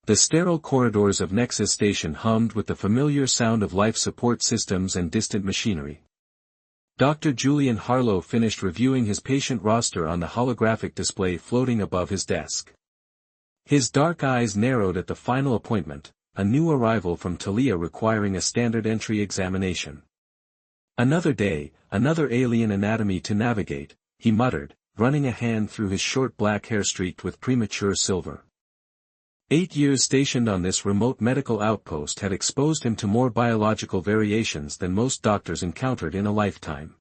The sterile corridors of Nexus Station hummed with the familiar sound of life support systems and distant machinery. Dr. Julian Harlow finished reviewing his patient roster on the holographic display floating above his desk. His dark eyes narrowed at the final appointment, a new arrival from Talia requiring a standard entry examination. Another day, another alien anatomy to navigate, he muttered, running a hand through his short black hair streaked with premature silver. 8 years stationed on this remote medical outpost had exposed him to more biological variations than most doctors encountered in a lifetime.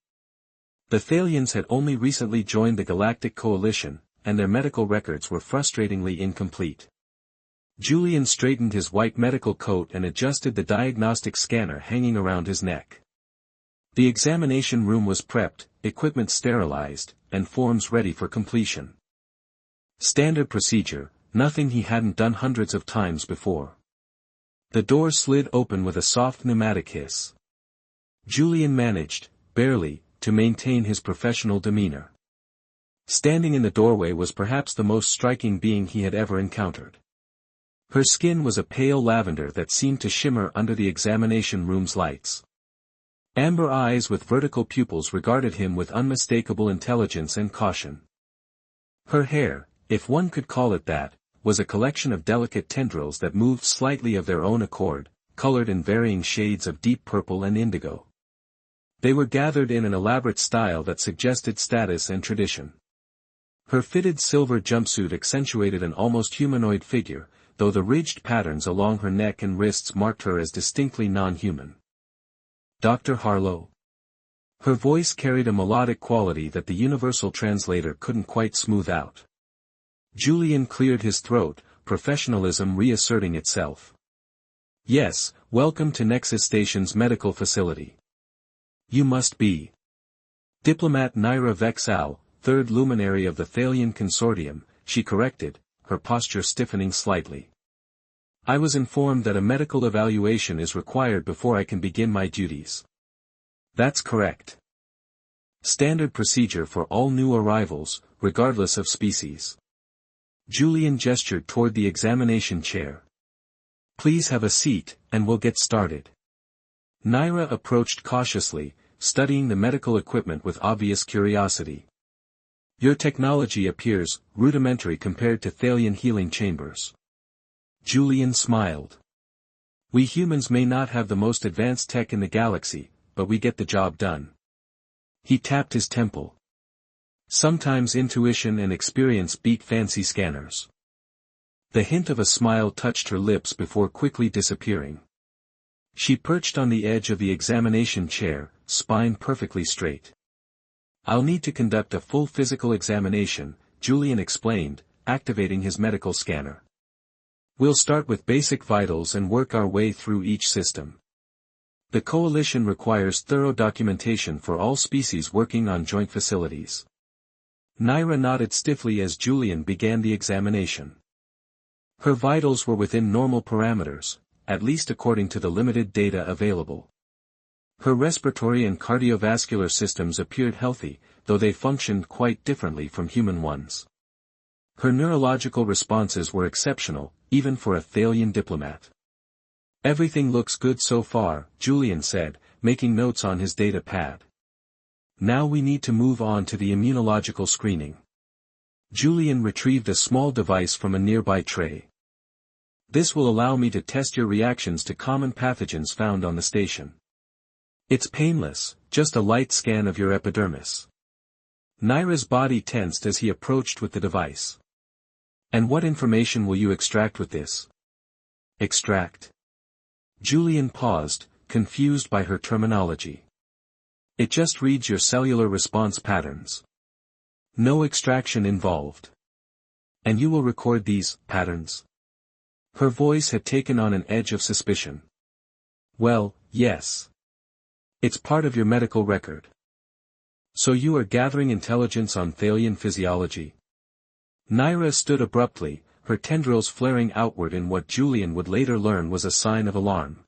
The Thalians had only recently joined the Galactic Coalition, and their medical records were frustratingly incomplete. Julian straightened his white medical coat and adjusted the diagnostic scanner hanging around his neck. The examination room was prepped, equipment sterilized, and forms ready for completion. Standard procedure, nothing he hadn't done hundreds of times before. The door slid open with a soft pneumatic hiss. Julian managed, barely, to maintain his professional demeanor. Standing in the doorway was perhaps the most striking being he had ever encountered. Her skin was a pale lavender that seemed to shimmer under the examination room's lights. Amber eyes with vertical pupils regarded him with unmistakable intelligence and caution. Her hair, if one could call it that, was a collection of delicate tendrils that moved slightly of their own accord, colored in varying shades of deep purple and indigo. They were gathered in an elaborate style that suggested status and tradition. Her fitted silver jumpsuit accentuated an almost humanoid figure, though the ridged patterns along her neck and wrists marked her as distinctly non-human. Dr. Harlow. Her voice carried a melodic quality that the universal translator couldn't quite smooth out. Julian cleared his throat, professionalism reasserting itself. Yes, welcome to Nexus Station's medical facility. You must be Diplomat Naira Vexal, third luminary of the Thalian Consortium, she corrected, her posture stiffening slightly. I was informed that a medical evaluation is required before I can begin my duties. That's correct. Standard procedure for all new arrivals, regardless of species. Julian gestured toward the examination chair. Please have a seat, and we'll get started. Naira approached cautiously, studying the medical equipment with obvious curiosity. Your technology appears rudimentary compared to Thalian healing chambers. Julian smiled. We humans may not have the most advanced tech in the galaxy, but we get the job done. He tapped his temple. Sometimes intuition and experience beat fancy scanners. The hint of a smile touched her lips before quickly disappearing. She perched on the edge of the examination chair, spine perfectly straight. I'll need to conduct a full physical examination, Julian explained, activating his medical scanner. We'll start with basic vitals and work our way through each system. The Coalition requires thorough documentation for all species working on joint facilities. Naira nodded stiffly as Julian began the examination. Her vitals were within normal parameters, at least according to the limited data available. Her respiratory and cardiovascular systems appeared healthy, though they functioned quite differently from human ones. Her neurological responses were exceptional, even for a Thalian diplomat. Everything looks good so far, Julian said, making notes on his data pad. Now we need to move on to the immunological screening. Julian retrieved a small device from a nearby tray. This will allow me to test your reactions to common pathogens found on the station. It's painless, just a light scan of your epidermis. Naira's body tensed as he approached with the device. And what information will you extract with this? Extract. Julian paused, confused by her terminology. It just reads your cellular response patterns. No extraction involved. And you will record these patterns? Her voice had taken on an edge of suspicion. Well, yes. It's part of your medical record. So you are gathering intelligence on Thalian physiology? Naira stood abruptly, her tendrils flaring outward in what Julian would later learn was a sign of alarm.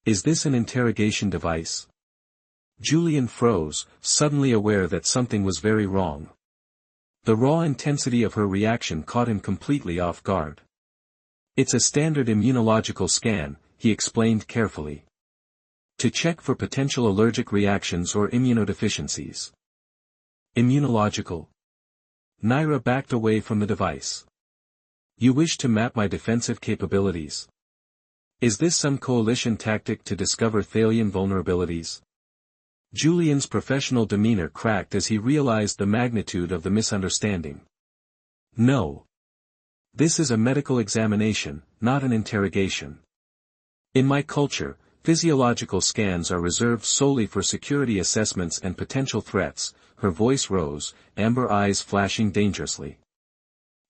Is this an interrogation device? Julian froze, suddenly aware that something was very wrong. The raw intensity of her reaction caught him completely off guard. It's a standard immunological scan, he explained carefully. To check for potential allergic reactions or immunodeficiencies. Immunological. Naira backed away from the device. You wish to map my defensive capabilities? Is this some coalition tactic to discover Thalian vulnerabilities? Julian's professional demeanor cracked as he realized the magnitude of the misunderstanding. No. This is a medical examination, not an interrogation. In my culture, physiological scans are reserved solely for security assessments and potential threats. Her voice rose, amber eyes flashing dangerously.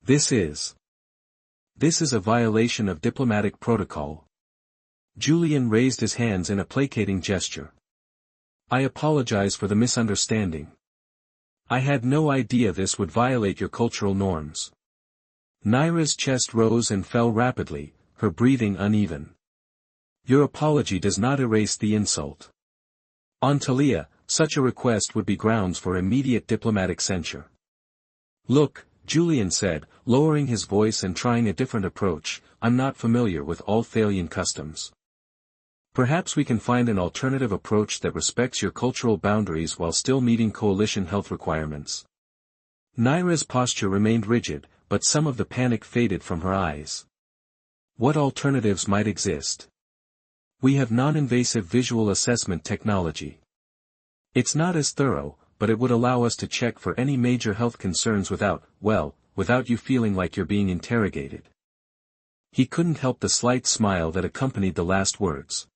This is a violation of diplomatic protocol. Julian raised his hands in a placating gesture. I apologize for the misunderstanding. I had no idea this would violate your cultural norms. Naira's chest rose and fell rapidly, her breathing uneven. Your apology does not erase the insult. On Talia, such a request would be grounds for immediate diplomatic censure. Look, Julian said, lowering his voice and trying a different approach, I'm not familiar with all Thalian customs. Perhaps we can find an alternative approach that respects your cultural boundaries while still meeting coalition health requirements. Naira's posture remained rigid, but some of the panic faded from her eyes. What alternatives might exist? We have non-invasive visual assessment technology. It's not as thorough, but it would allow us to check for any major health concerns without you feeling like you're being interrogated. He couldn't help the slight smile that accompanied the last words.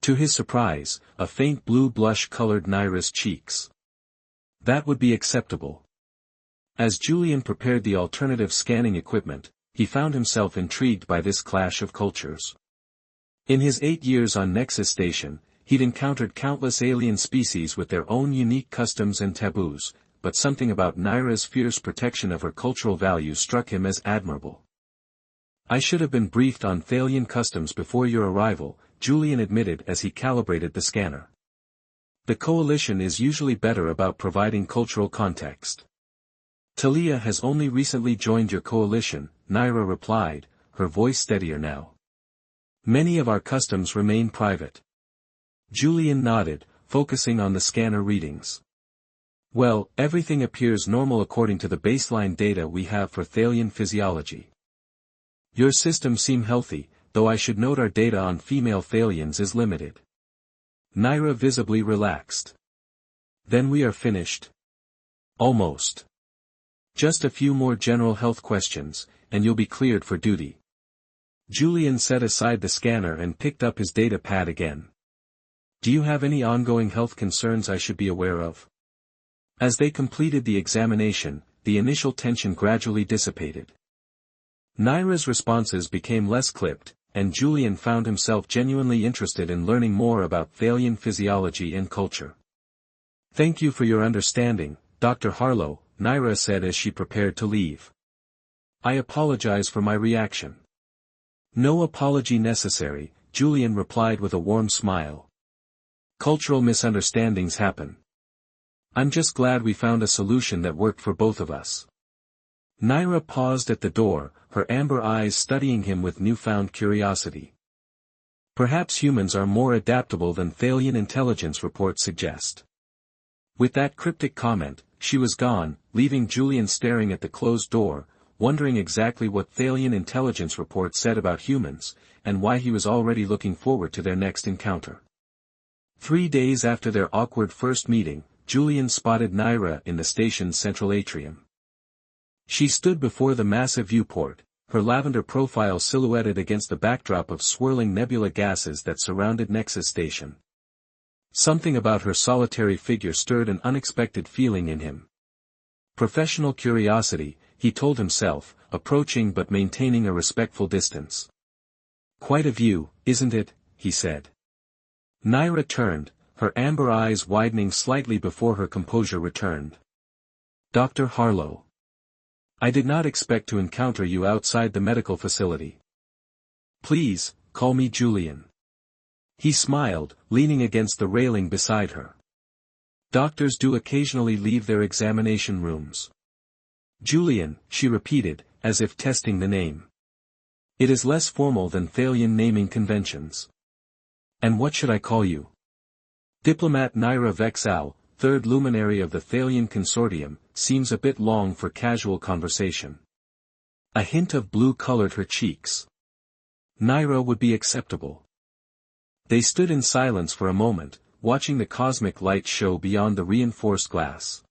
To his surprise, a faint blue blush colored Naira's cheeks. That would be acceptable. As Julian prepared the alternative scanning equipment, he found himself intrigued by this clash of cultures. In his 8 years on Nexus Station, he'd encountered countless alien species with their own unique customs and taboos, but something about Naira's fierce protection of her cultural values struck him as admirable. I should have been briefed on Thalian customs before your arrival, Julian admitted as he calibrated the scanner. The coalition is usually better about providing cultural context. Talia has only recently joined your coalition, Naira replied, her voice steadier now. Many of our customs remain private. Julian nodded, focusing on the scanner readings. Well, everything appears normal according to the baseline data we have for Thalian physiology. Your systems seem healthy, though I should note our data on female Thalians is limited. Naira visibly relaxed. Then we are finished. Almost. Just a few more general health questions, and you'll be cleared for duty. Julian set aside the scanner and picked up his data pad again. Do you have any ongoing health concerns I should be aware of? As they completed the examination, the initial tension gradually dissipated. Naira's responses became less clipped, and Julian found himself genuinely interested in learning more about Thalian physiology and culture. Thank you for your understanding, Dr. Harlow, Naira said as she prepared to leave. I apologize for my reaction. No apology necessary, Julian replied with a warm smile. Cultural misunderstandings happen. I'm just glad we found a solution that worked for both of us. Naira paused at the door, her amber eyes studying him with newfound curiosity. Perhaps humans are more adaptable than Thalian intelligence reports suggest. With that cryptic comment, she was gone, leaving Julian staring at the closed door, wondering exactly what Thalian intelligence reports said about humans, and why he was already looking forward to their next encounter. 3 days after their awkward first meeting, Julian spotted Naira in the station's central atrium. She stood before the massive viewport, her lavender profile silhouetted against the backdrop of swirling nebula gases that surrounded Nexus Station. Something about her solitary figure stirred an unexpected feeling in him. Professional curiosity, he told himself, approaching but maintaining a respectful distance. Quite a view, isn't it? He said. Naira turned, her amber eyes widening slightly before her composure returned. Dr. Harlow. I did not expect to encounter you outside the medical facility. Please, call me Julian. He smiled, leaning against the railing beside her. Doctors do occasionally leave their examination rooms. Julian, she repeated, as if testing the name. It is less formal than Thalian naming conventions. And what should I call you? Diplomat Naira Vexal, third luminary of the Thalian consortium, seems a bit long for casual conversation. A hint of blue colored her cheeks. Naira would be acceptable. They stood in silence for a moment, watching the cosmic light show beyond the reinforced glass.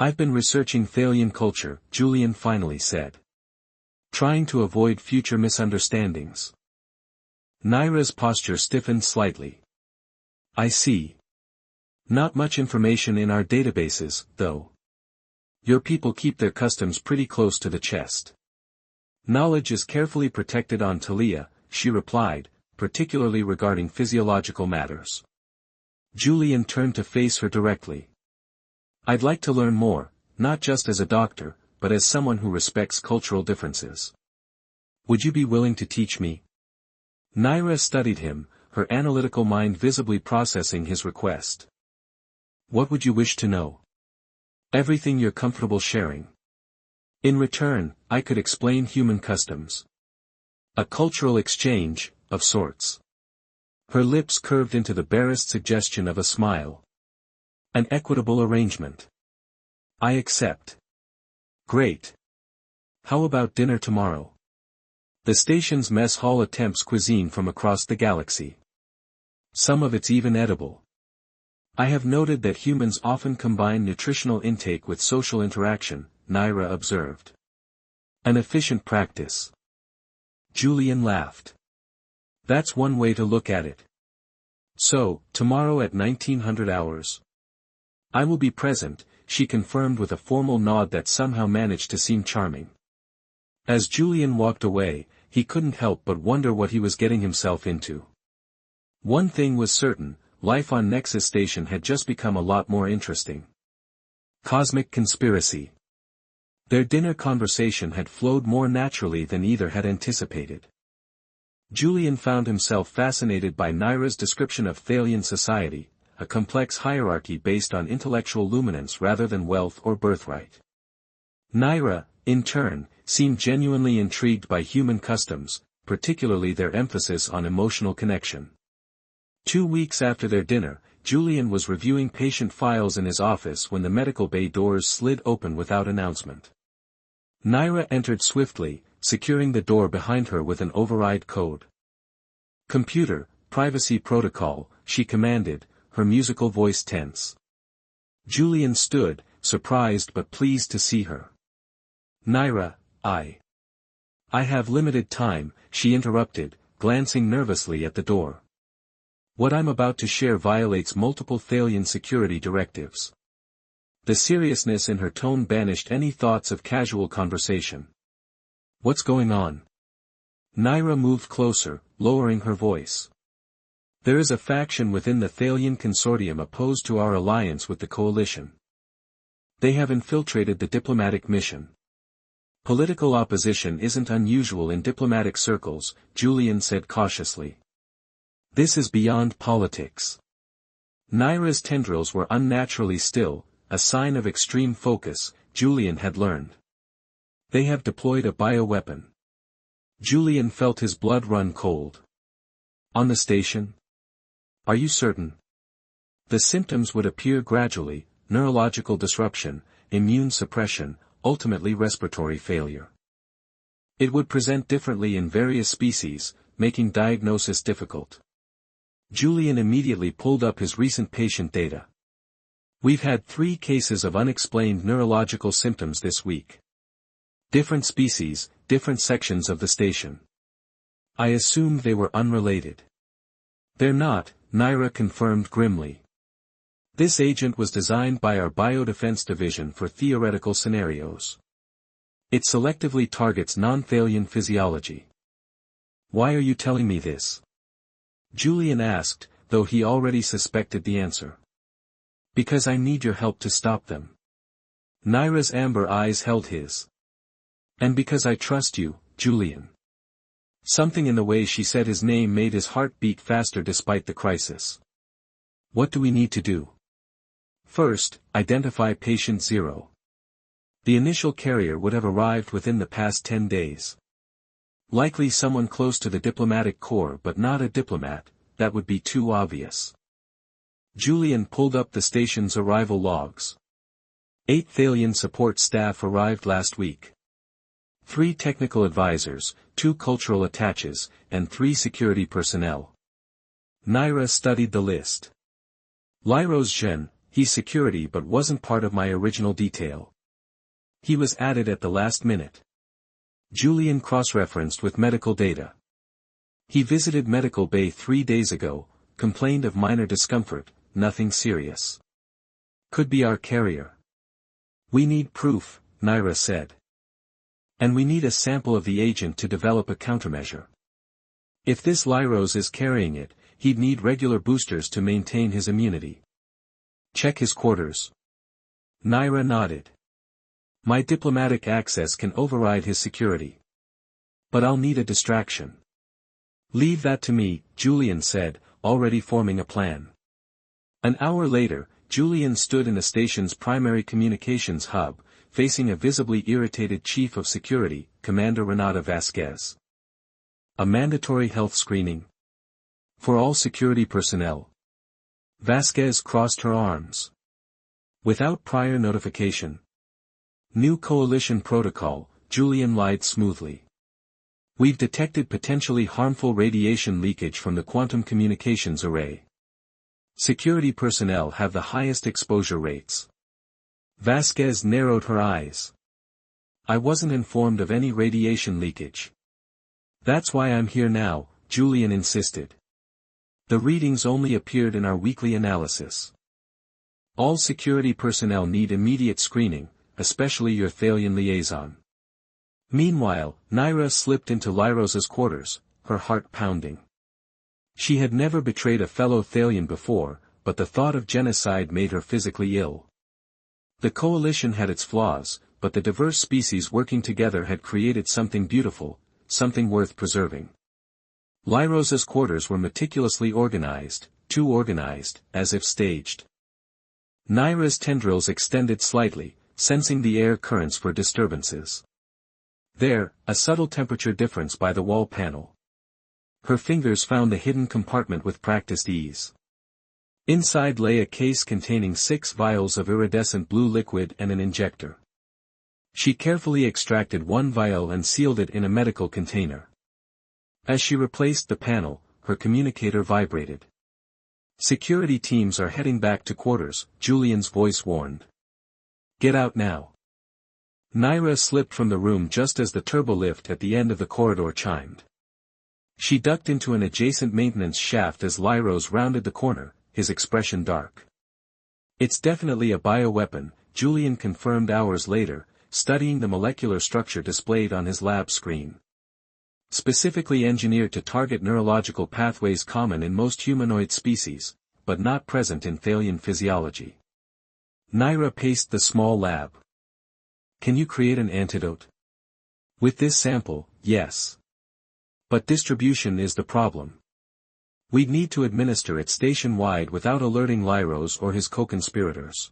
I've been researching Thalian culture, Julian finally said. Trying to avoid future misunderstandings. Naira's posture stiffened slightly. I see. Not much information in our databases, though. Your people keep their customs pretty close to the chest. Knowledge is carefully protected on Talia, she replied, particularly regarding physiological matters. Julian turned to face her directly. I'd like to learn more, not just as a doctor, but as someone who respects cultural differences. Would you be willing to teach me? Naira studied him, her analytical mind visibly processing his request. What would you wish to know? Everything you're comfortable sharing. In return, I could explain human customs. A cultural exchange, of sorts. Her lips curved into the barest suggestion of a smile. An equitable arrangement. I accept. Great. How about dinner tomorrow? The station's mess hall attempts cuisine from across the galaxy. Some of it's even edible. I have noted that humans often combine nutritional intake with social interaction, Naira observed. An efficient practice. Julian laughed. That's one way to look at it. So, tomorrow at 1900 hours. I will be present, she confirmed with a formal nod that somehow managed to seem charming. As Julian walked away, he couldn't help but wonder what he was getting himself into. One thing was certain, life on Nexus Station had just become a lot more interesting. Cosmic conspiracy. Their dinner conversation had flowed more naturally than either had anticipated. Julian found himself fascinated by Naira's description of Thalian society, a complex hierarchy based on intellectual luminance rather than wealth or birthright. Naira, in turn, seemed genuinely intrigued by human customs, particularly their emphasis on emotional connection. 2 weeks after their dinner, Julian was reviewing patient files in his office when the medical bay doors slid open without announcement. Naira entered swiftly, securing the door behind her with an override code. Computer, privacy protocol, she commanded, her musical voice tense. Julian stood, surprised but pleased to see her. Naira, I have limited time, she interrupted, glancing nervously at the door. What I'm about to share violates multiple Thalian security directives. The seriousness in her tone banished any thoughts of casual conversation. What's going on? Naira moved closer, lowering her voice. There is a faction within the Thalian consortium opposed to our alliance with the coalition. They have infiltrated the diplomatic mission. Political opposition isn't unusual in diplomatic circles, Julian said cautiously. This is beyond politics. Naira's tendrils were unnaturally still, a sign of extreme focus, Julian had learned. They have deployed a bioweapon. Julian felt his blood run cold. On the station? Are you certain? The symptoms would appear gradually, neurological disruption, immune suppression, ultimately respiratory failure. It would present differently in various species, making diagnosis difficult. Julian immediately pulled up his recent patient data. We've had 3 cases of unexplained neurological symptoms this week. Different species, different sections of the station. I assumed they were unrelated. They're not, Naira confirmed grimly. This agent was designed by our Biodefense Division for theoretical scenarios. It selectively targets non-Thalian physiology. Why are you telling me this? Julian asked, though he already suspected the answer. Because I need your help to stop them. Naira's amber eyes held his. And because I trust you, Julian. Something in the way she said his name made his heart beat faster despite the crisis. What do we need to do? First, identify patient 0. The initial carrier would have arrived within the past 10 days. Likely someone close to the diplomatic corps but not a diplomat, that would be too obvious. Julian pulled up the station's arrival logs. 8 Thalian support staff arrived last week. 3 technical advisors, 2 cultural attaches, and 3 security personnel. Naira studied the list. Lyros Zhen, he's security but wasn't part of my original detail. He was added at the last minute. Julian cross-referenced with medical data. He visited Medical Bay 3 days ago, complained of minor discomfort, nothing serious. Could be our carrier. We need proof, Naira said. And we need a sample of the agent to develop a countermeasure. If this Lyros is carrying it, he'd need regular boosters to maintain his immunity. Check his quarters. Naira nodded. My diplomatic access can override his security. But I'll need a distraction. Leave that to me, Julian said, already forming a plan. An hour later, Julian stood in the station's primary communications hub, facing a visibly irritated chief of security, Commander Renata Vasquez. A mandatory health screening? For all security personnel? Vasquez crossed her arms. Without prior notification. New coalition protocol, Julian lied smoothly. We've detected potentially harmful radiation leakage from the quantum communications array. Security personnel have the highest exposure rates. Vasquez narrowed her eyes. I wasn't informed of any radiation leakage. That's why I'm here now, Julian insisted. The readings only appeared in our weekly analysis. All security personnel need immediate screening, especially your Thalian liaison. Meanwhile, Naira slipped into Lyros's quarters, her heart pounding. She had never betrayed a fellow Thalian before, but the thought of genocide made her physically ill. The coalition had its flaws, but the diverse species working together had created something beautiful, something worth preserving. Lyros's quarters were meticulously organized, too organized, as if staged. Naira's tendrils extended slightly, sensing the air currents for disturbances. There, a subtle temperature difference by the wall panel. Her fingers found the hidden compartment with practiced ease. Inside lay a case containing 6 vials of iridescent blue liquid and an injector. She carefully extracted 1 vial and sealed it in a medical container. As she replaced the panel, her communicator vibrated. Security teams are heading back to quarters, Julian's voice warned. Get out now. Naira slipped from the room just as the turbolift at the end of the corridor chimed. She ducked into an adjacent maintenance shaft as Lyros rounded the corner, his expression dark. It's definitely a bioweapon, Julian confirmed hours later, studying the molecular structure displayed on his lab screen. Specifically engineered to target neurological pathways common in most humanoid species, but not present in Thalian physiology. Naira paced the small lab. Can you create an antidote? With this sample, yes. But distribution is the problem. We'd need to administer it station-wide without alerting Lyros or his co-conspirators.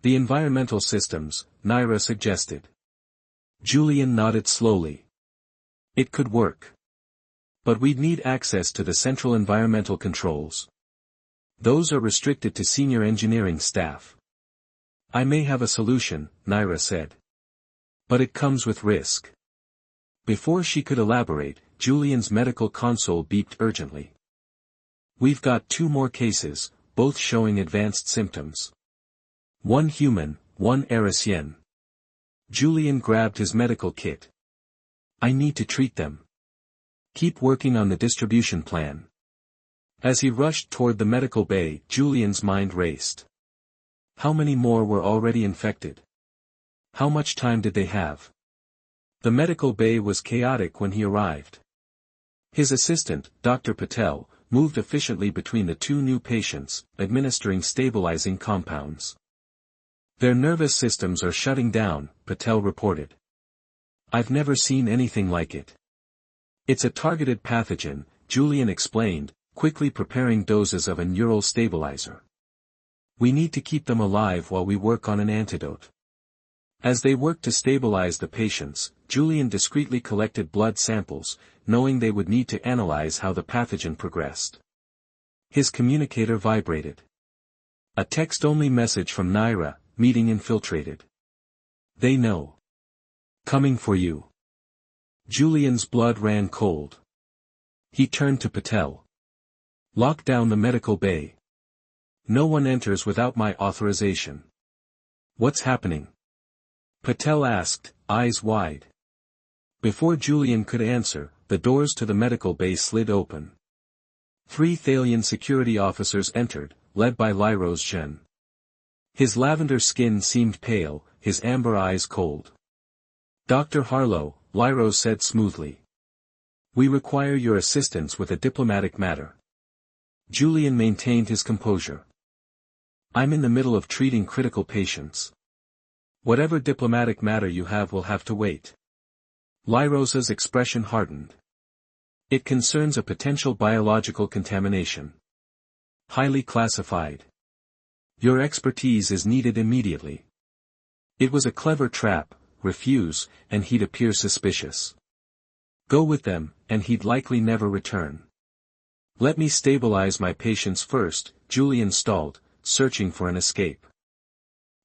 The environmental systems, Naira suggested. Julian nodded slowly. It could work. But we'd need access to the central environmental controls. Those are restricted to senior engineering staff. I may have a solution, Naira said. But it comes with risk. Before she could elaborate, Julian's medical console beeped urgently. We've got 2 more cases, both showing advanced symptoms. 1 human, 1 Arisian. Julian grabbed his medical kit. I need to treat them. Keep working on the distribution plan. As he rushed toward the medical bay, Julian's mind raced. How many more were already infected? How much time did they have? The medical bay was chaotic when he arrived. His assistant, Dr. Patel, moved efficiently between the 2 new patients, administering stabilizing compounds. Their nervous systems are shutting down, Patel reported. I've never seen anything like it. It's a targeted pathogen, Julian explained, quickly preparing doses of a neural stabilizer. We need to keep them alive while we work on an antidote. As they worked to stabilize the patients, Julian discreetly collected blood samples, knowing they would need to analyze how the pathogen progressed. His communicator vibrated. A text-only message from Naira, meeting infiltrated. They know. Coming for you. Julian's blood ran cold. He turned to Patel. Lock down the medical bay. No one enters without my authorization. What's happening? Patel asked, eyes wide. Before Julian could answer, the doors to the medical bay slid open. 3 Thalian security officers entered, led by Lyros Zhen. His lavender skin seemed pale, his amber eyes cold. Dr. Harlow, Lyros said smoothly. We require your assistance with a diplomatic matter. Julian maintained his composure. I'm in the middle of treating critical patients. Whatever diplomatic matter you have will have to wait. Lyros's expression hardened. It concerns a potential biological contamination. Highly classified. Your expertise is needed immediately. It was a clever trap, refuse, and he'd appear suspicious. Go with them, and he'd likely never return. Let me stabilize my patients first, Julian stalled, searching for an escape.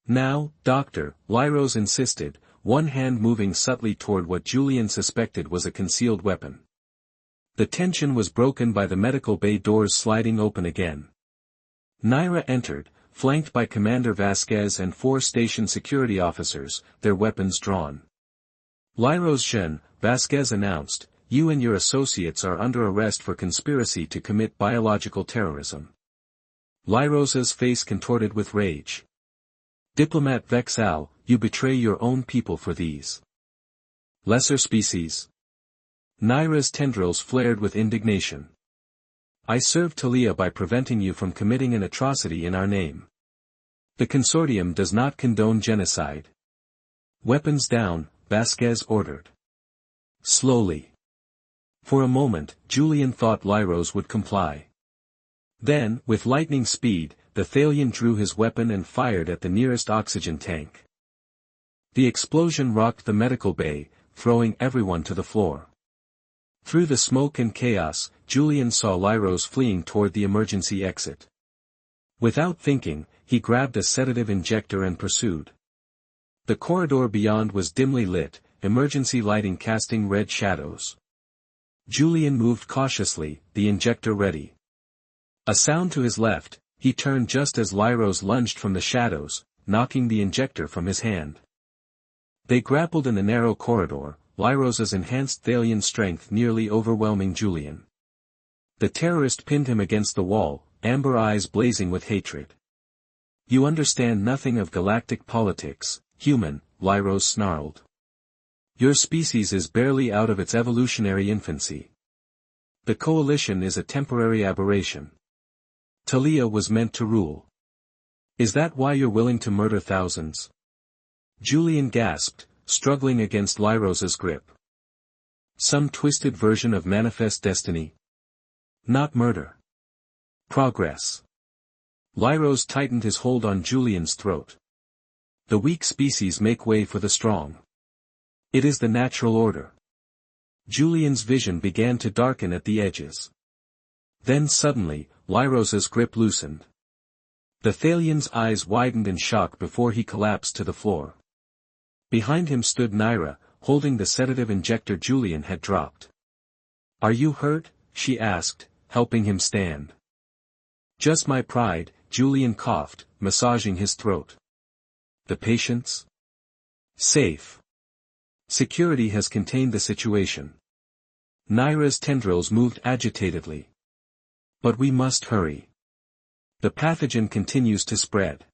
Now, doctor, Lyros insisted, one hand moving subtly toward what Julian suspected was a concealed weapon. The tension was broken by the medical bay doors sliding open again. Naira entered, flanked by Commander Vasquez and 4 station security officers, their weapons drawn. Lyros Zhen, Vasquez announced, you and your associates are under arrest for conspiracy to commit biological terrorism. Lyros's face contorted with rage. Diplomat Vexal, you betray your own people for these lesser species. Naira's tendrils flared with indignation. I served Talia by preventing you from committing an atrocity in our name. The consortium does not condone genocide. Weapons down, Vasquez ordered. Slowly. For a moment, Julian thought Lyros would comply. Then, with lightning speed, the Thalian drew his weapon and fired at the nearest oxygen tank. The explosion rocked the medical bay, throwing everyone to the floor. Through the smoke and chaos, Julian saw Lyros fleeing toward the emergency exit. Without thinking, he grabbed a sedative injector and pursued. The corridor beyond was dimly lit, emergency lighting casting red shadows. Julian moved cautiously, the injector ready. A sound to his left, he turned just as Lyros lunged from the shadows, knocking the injector from his hand. They grappled in the narrow corridor, Lyros's enhanced Thalian strength nearly overwhelming Julian. The terrorist pinned him against the wall, amber eyes blazing with hatred. You understand nothing of galactic politics, human, Lyros snarled. Your species is barely out of its evolutionary infancy. The coalition is a temporary aberration. Talia was meant to rule. Is that why you're willing to murder thousands? Julian gasped, struggling against Lyros's grip. Some twisted version of manifest destiny? Not murder. Progress. Lyros tightened his hold on Julian's throat. The weak species make way for the strong. It is the natural order. Julian's vision began to darken at the edges. Then suddenly, Lyros's grip loosened. The Thalian's eyes widened in shock before he collapsed to the floor. Behind him stood Naira, holding the sedative injector Julian had dropped. Are you hurt? She asked, helping him stand. Just my pride, Julian coughed, massaging his throat. The patients? Safe. Security has contained the situation. Naira's tendrils moved agitatedly. But we must hurry. The pathogen continues to spread.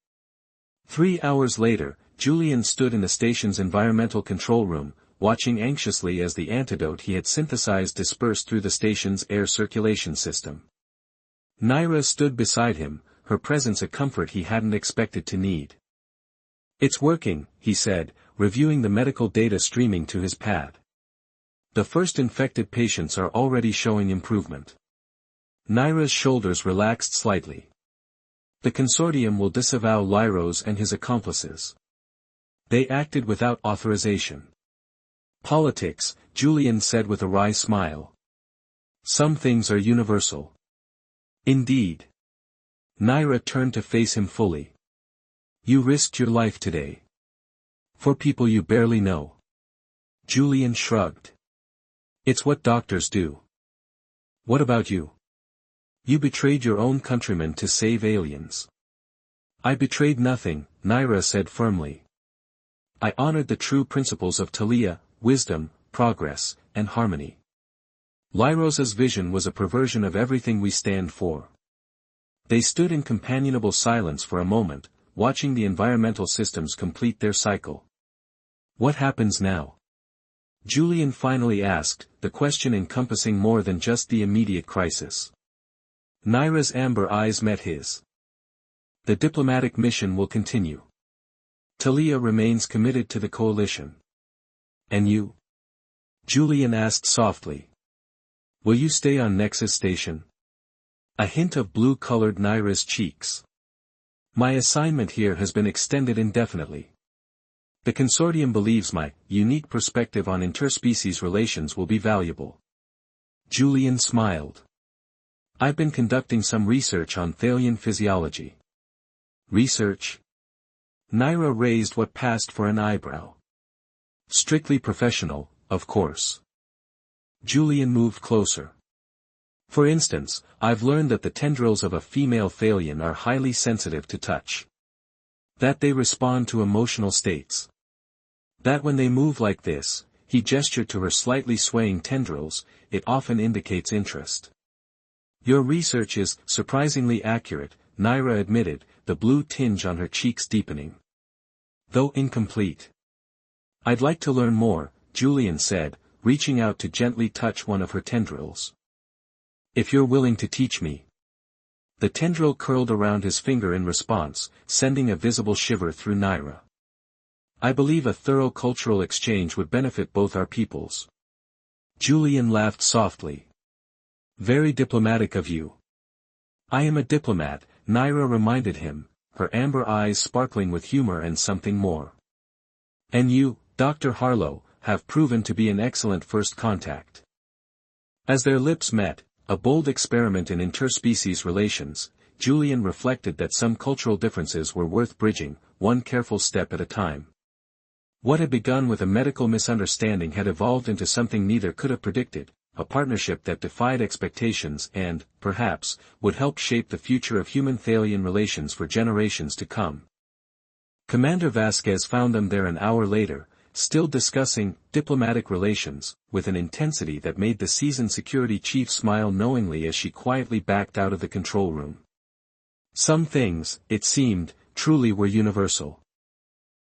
3 hours later, Julian stood in the station's environmental control room, watching anxiously as the antidote he had synthesized dispersed through the station's air circulation system. Naira stood beside him, her presence a comfort he hadn't expected to need. It's working, he said, reviewing the medical data streaming to his pad. The first infected patients are already showing improvement. Naira's shoulders relaxed slightly. The consortium will disavow Lyros and his accomplices. They acted without authorization. Politics, Julian said with a wry smile. Some things are universal. Indeed. Naira turned to face him fully. You risked your life today. For people you barely know. Julian shrugged. It's what doctors do. What about you? You betrayed your own countrymen to save aliens. I betrayed nothing, Naira said firmly. I honored the true principles of Talia, wisdom, progress, and harmony. Lyrosa's vision was a perversion of everything we stand for. They stood in companionable silence for a moment, watching the environmental systems complete their cycle. What happens now? Julian finally asked, the question encompassing more than just the immediate crisis. Naira's amber eyes met his. The diplomatic mission will continue. Talia remains committed to the coalition. And you? Julian asked softly. Will you stay on Nexus Station? A hint of blue colored Naira's cheeks. My assignment here has been extended indefinitely. The consortium believes my unique perspective on interspecies relations will be valuable. Julian smiled. I've been conducting some research on Thalian physiology. Research? Naira raised what passed for an eyebrow. Strictly professional, of course. Julian moved closer. For instance, I've learned that the tendrils of a female Thalian are highly sensitive to touch. That they respond to emotional states. That when they move like this, he gestured to her slightly swaying tendrils, it often indicates interest. Your research is surprisingly accurate, Naira admitted, the blue tinge on her cheeks deepening. Though incomplete. I'd like to learn more, Julian said, reaching out to gently touch one of her tendrils. If you're willing to teach me. The tendril curled around his finger in response, sending a visible shiver through Naira. I believe a thorough cultural exchange would benefit both our peoples. Julian laughed softly. Very diplomatic of you. I am a diplomat, Naira reminded him, her amber eyes sparkling with humor and something more. And you, Dr. Harlow, have proven to be an excellent first contact. As their lips met, a bold experiment in interspecies relations, Julian reflected that some cultural differences were worth bridging, one careful step at a time. What had begun with a medical misunderstanding had evolved into something neither could have predicted, a partnership that defied expectations and, perhaps, would help shape the future of human-Thalian relations for generations to come. Commander Vasquez found them there an hour later, still discussing diplomatic relations, with an intensity that made the seasoned security chief smile knowingly as she quietly backed out of the control room. Some things, it seemed, truly were universal.